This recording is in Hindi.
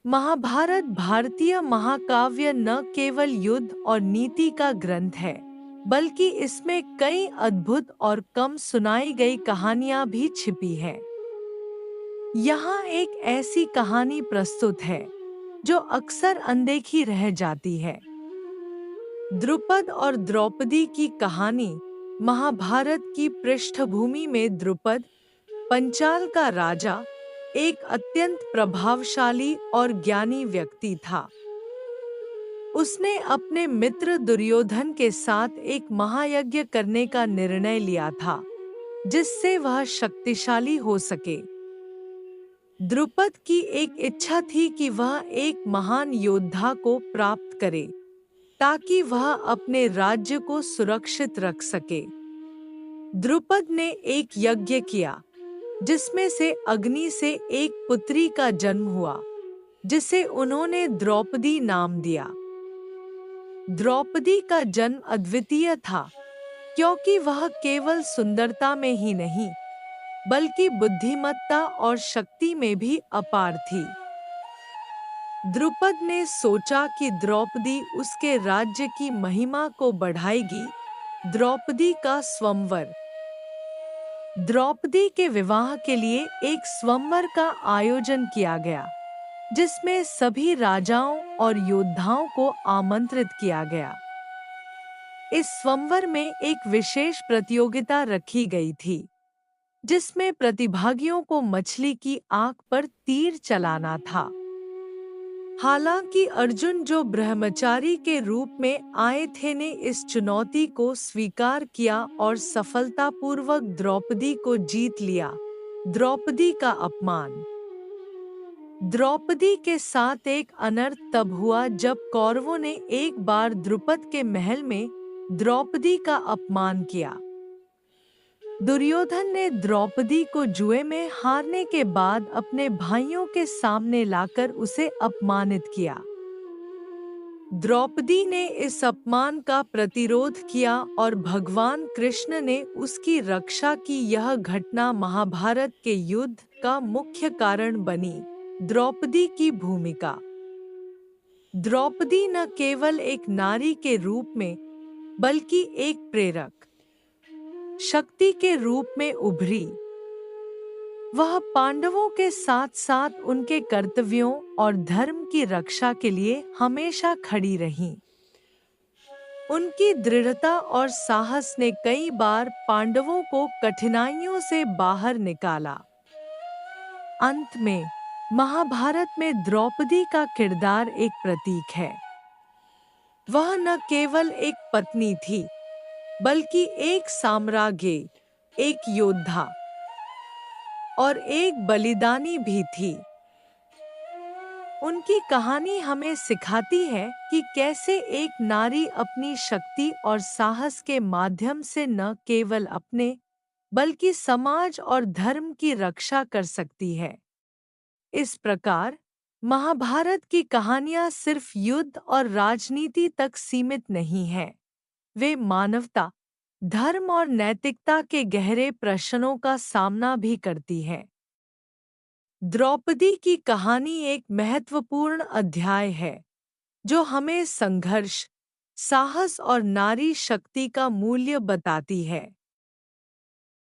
महाभारत भारतीय महाकाव्य न केवल युद्ध और नीति का ग्रंथ है, बल्कि इसमें कई अद्भुत और कम सुनाई गई कहानियां भी छिपी हैं। यहाँ एक ऐसी कहानी प्रस्तुत है जो अक्सर अनदेखी रह जाती है। द्रुपद और द्रौपदी की कहानी। महाभारत की पृष्ठभूमि में द्रुपद, पंचाल का राजा, एक अत्यंत प्रभावशाली और ज्ञानी व्यक्ति था। उसने अपने मित्र दुर्योधन के साथ एक महायज्ञ करने का निर्णय लिया था, जिससे वह शक्तिशाली हो सके। द्रुपद की एक इच्छा थी कि वह एक महान योद्धा को प्राप्त करे, ताकि वह अपने राज्य को सुरक्षित रख सके। द्रुपद ने एक यज्ञ किया, जिसमें से अग्नि से एक पुत्री का जन्म हुआ, जिसे उन्होंने द्रौपदी नाम दिया। द्रौपदी का जन्म अद्वितीय था, क्योंकि वह केवल सुंदरता में ही नहीं, बल्कि बुद्धिमत्ता और शक्ति में भी अपार थी। द्रुपद ने सोचा कि द्रौपदी उसके राज्य की महिमा को बढ़ाएगी। द्रौपदी का स्वयंवर। द्रौपदी के विवाह के लिए एक स्वयंवर का आयोजन किया गया, जिसमें सभी राजाओं और योद्धाओं को आमंत्रित किया गया। इस स्वयंवर में एक विशेष प्रतियोगिता रखी गई थी, जिसमें प्रतिभागियों को मछली की आंख पर तीर चलाना था। हालांकि अर्जुन, जो ब्रह्मचारी के रूप में आए थे, ने इस चुनौती को स्वीकार किया और सफलतापूर्वक द्रौपदी को जीत लिया। द्रौपदी का अपमान। द्रौपदी के साथ एक अनर्थ तब हुआ जब कौरवों ने एक बार द्रुपद के महल में द्रौपदी का अपमान किया। दुर्योधन ने द्रौपदी को जुए में हारने के बाद अपने भाइयों के सामने लाकर उसे अपमानित किया। द्रौपदी ने इस अपमान का प्रतिरोध किया और भगवान कृष्ण ने उसकी रक्षा की। यह घटना महाभारत के युद्ध का मुख्य कारण बनी। द्रौपदी की भूमिका। द्रौपदी न केवल एक नारी के रूप में, बल्कि एक प्रेरक शक्ति के रूप में उभरी। वह पांडवों के साथ साथ उनके कर्तव्यों और धर्म की रक्षा के लिए हमेशा खड़ी रहीं। उनकी दृढ़ता और साहस ने कई बार पांडवों को कठिनाइयों से बाहर निकाला। अंत में, महाभारत में द्रौपदी का किरदार एक प्रतीक है। वह न केवल एक पत्नी थी, बल्कि एक साम्राज्ञी, एक योद्धा और एक बलिदानी भी थी। उनकी कहानी हमें सिखाती है कि कैसे एक नारी अपनी शक्ति और साहस के माध्यम से न केवल अपने, बल्कि समाज और धर्म की रक्षा कर सकती है। इस प्रकार, महाभारत की कहानियां सिर्फ युद्ध और राजनीति तक सीमित नहीं हैं। वे मानवता, धर्म और नैतिकता के गहरे प्रश्नों का सामना भी करती है। द्रौपदी की कहानी एक महत्वपूर्ण अध्याय है, जो हमें संघर्ष, साहस और नारी शक्ति का मूल्य बताती है।